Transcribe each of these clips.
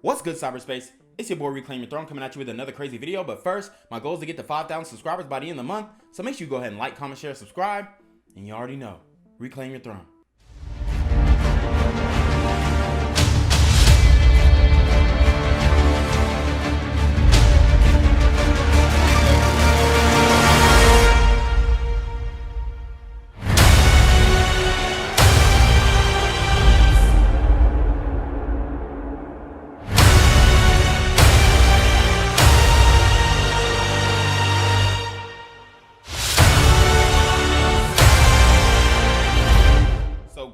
What's good, cyberspace? It's your boy Reclaim Your Throne coming at you with another crazy video. But first, my goal is to get to 5,000 subscribers by the end of the month. So make sure you go ahead and like, comment, share, subscribe. And you already know, Reclaim Your Throne.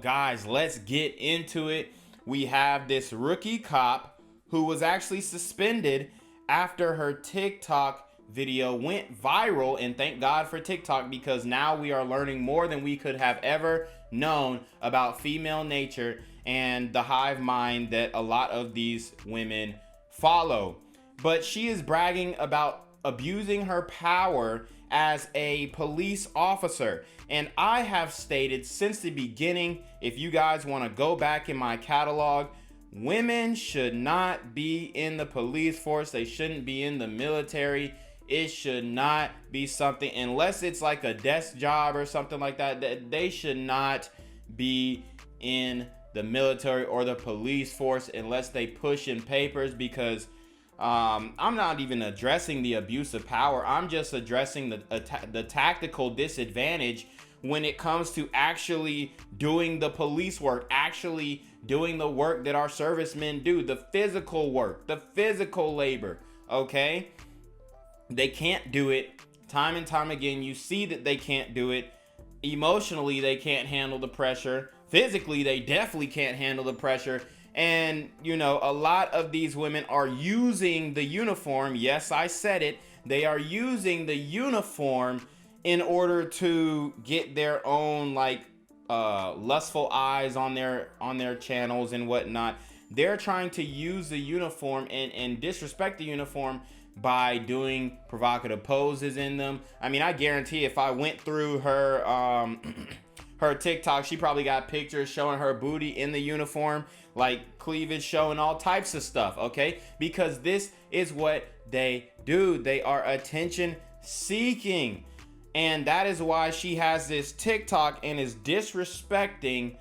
Guys, let's get into it. We have this rookie cop who was actually suspended after her TikTok video went viral, and thank God for TikTok, because now we are learning more than we could have ever known about female nature and the hive mind that a lot of these women follow. But she is bragging about abusing her power as a police officer. And I have stated since the beginning, if you guys want to go back in my catalog, women should not be in the police force. They shouldn't be in the military. It should not be something, unless it's like a desk job or something like that, that they should not be in the military or the police force unless they push in papers, because I'm not even addressing the abuse of power. I'm just addressing the tactical disadvantage when it comes to actually doing the police work, actually doing the work that our servicemen do, the physical work, the physical labor, okay? They can't do it time and time again. You see that they can't do it. Emotionally, they can't handle the pressure. Physically, they definitely can't handle the pressure. And, you know, a lot of these women are using the uniform. Yes, I said it. They are using the uniform in order to get their own, like, lustful eyes on their channels and whatnot. They're trying to use the uniform and disrespect the uniform by doing provocative poses in them. I mean, I guarantee if I went through her her TikTok, she probably got pictures showing her booty in the uniform, like cleavage showing, all types of stuff, okay? Because this is what they do. They are attention seeking. And that is why she has this TikTok and is disrespecting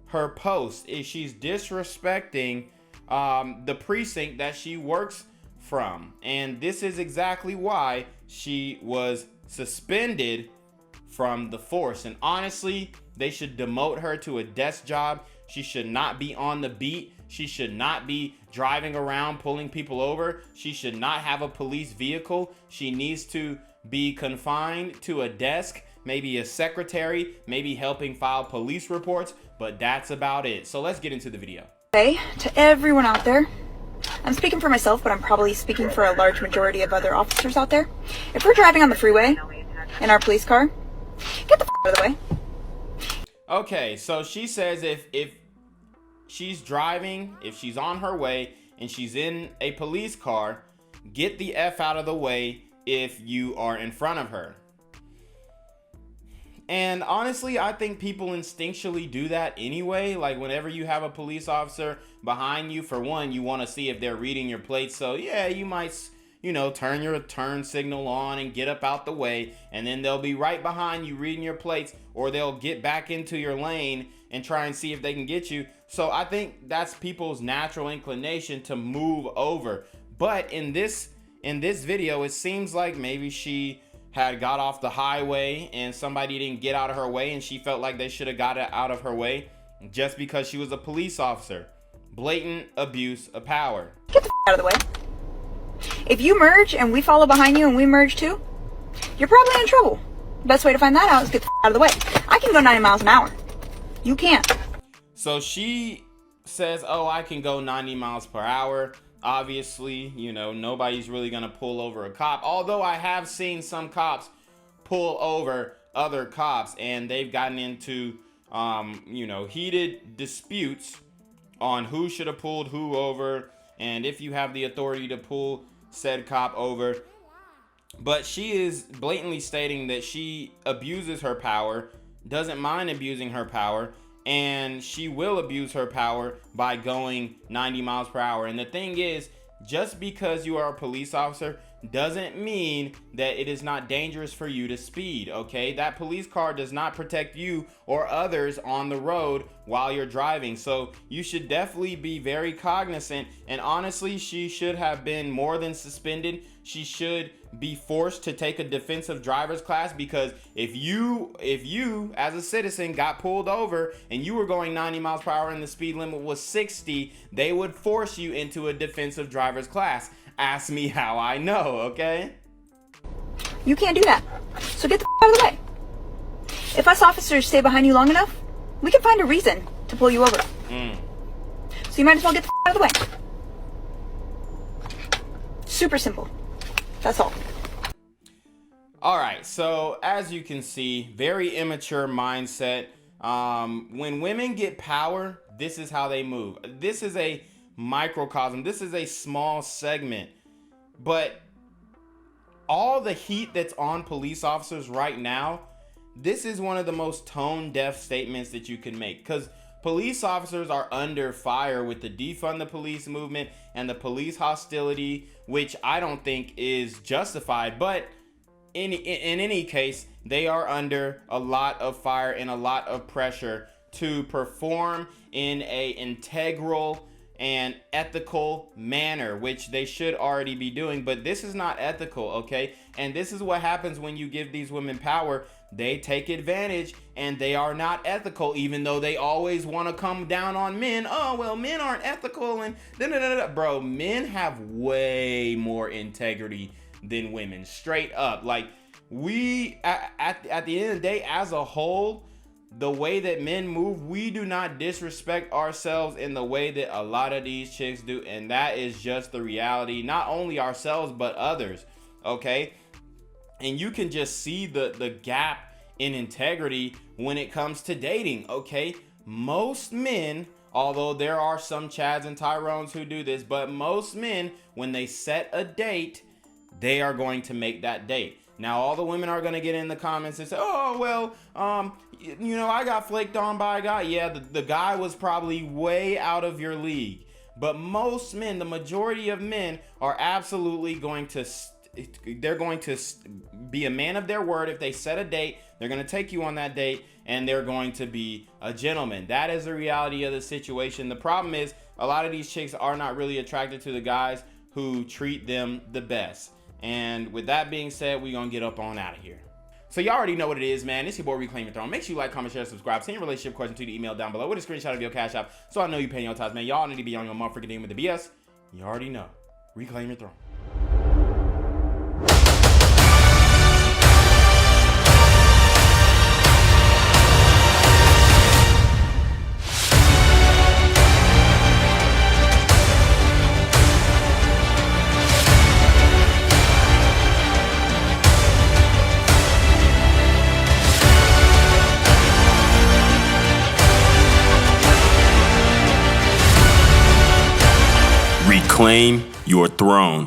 her post. She's disrespecting the precinct that she works from. And this is exactly why she was suspended from the force. And honestly, they should demote her to a desk job. She should not be on the beat. She should not be driving around pulling people over. She should not have a police vehicle. She needs to be confined to a desk, maybe a secretary, maybe helping file police reports, but that's about it. So let's get into the video. Hey, to everyone out there, I'm speaking for myself, but I'm probably speaking for a large majority of other officers out there. If we're driving on the freeway in our police car, get the out of the way. Okay, so she says if she's driving, if she's on her way and she's in a police car, get the F out of the way if you are in front of her. And honestly, I think people instinctually do that anyway. Like, whenever you have a police officer behind you, for one, you want to see if they're reading your plates. So yeah, you might, you know, turn your turn signal on and get up out the way, and then they'll be right behind you reading your plates, or they'll get back into your lane and try and see if they can get you. So I think that's people's natural inclination to move over. But in this video, it seems like maybe she had got off the highway and somebody didn't get out of her way, and she felt like they should have got it out of her way just because she was a police officer. Blatant abuse of power. Get the out of the way. If you merge and we follow behind you and we merge too, you're probably in trouble. Best way to find that out is get the out of the way. I can go 90 miles an hour. You can't. So she says, oh, I can go 90 miles per hour. Obviously, you know, nobody's really gonna pull over a cop, although I have seen some cops pull over other cops, and they've gotten into you know, heated disputes on who should have pulled who over and if you have the authority to pull said cop over. But she is blatantly stating that she abuses her power, doesn't mind abusing her power, and she will abuse her power by going 90 miles per hour. And the thing is, just because you are a police officer doesn't mean that it is not dangerous for you to speed, okay? That police car does not protect you or others on the road while you're driving. So you should definitely be very cognizant. And honestly, she should have been more than suspended. She should be forced to take a defensive driver's class, because if you as a citizen got pulled over and you were going 90 miles per hour and the speed limit was 60, they would force you into a defensive driver's class. Ask me how I know, okay? You can't do that. So get the out of the way. If us officers stay behind you long enough, we can find a reason to pull you over. So you might as well get the out of the way. Super simple. That's all. All right, so as you can see, very immature mindset. When women get power, this is how they move. This is a microcosm. This is a small segment, but all the heat that's on police officers right now, this is one of the most tone deaf statements that you can make, because police officers are under fire with the defund the police movement and the police hostility, which I don't think is justified, but in any case, they are under a lot of fire and a lot of pressure to perform in a integral and ethical manner, which they should already be doing, but this is not ethical, okay? And this is what happens when you give these women power. They take advantage and they are not ethical, even though they always want to come down on men. Oh, well, men aren't ethical and da-da-da-da. Bro, men have way more integrity than women, straight up. Like, we at the end of the day, as a whole, the way that men move, we do not disrespect ourselves in the way that a lot of these chicks do, and that is just the reality. Not only ourselves but others, okay? And you can just see the gap in integrity when it comes to dating, okay? Most men, although there are some Chads and Tyrones who do this, but most men, when they set a date, they are going to make that date. Now, all the women are going to get in the comments and say, oh, well, you know, I got flaked on by a guy. Yeah, the guy was probably way out of your league. But most men, the majority of men, are absolutely going to, they're going to be a man of their word. If they set a date, they're going to take you on that date, and they're going to be a gentleman. That is the reality of the situation. The problem is, a lot of these chicks are not really attracted to the guys who treat them the best. And with that being said, we're gonna get up on out of here. So y'all already know what it is, man. It's your boy Reclaim Your Throne. Make sure you like, comment, share, subscribe. Send your relationship question to the email down below with a screenshot of your Cash App, so I know you paying your tithes, man. Y'all need to be on your motherfucking name with the BS. You already know. Reclaim your throne. Reclaim your throne.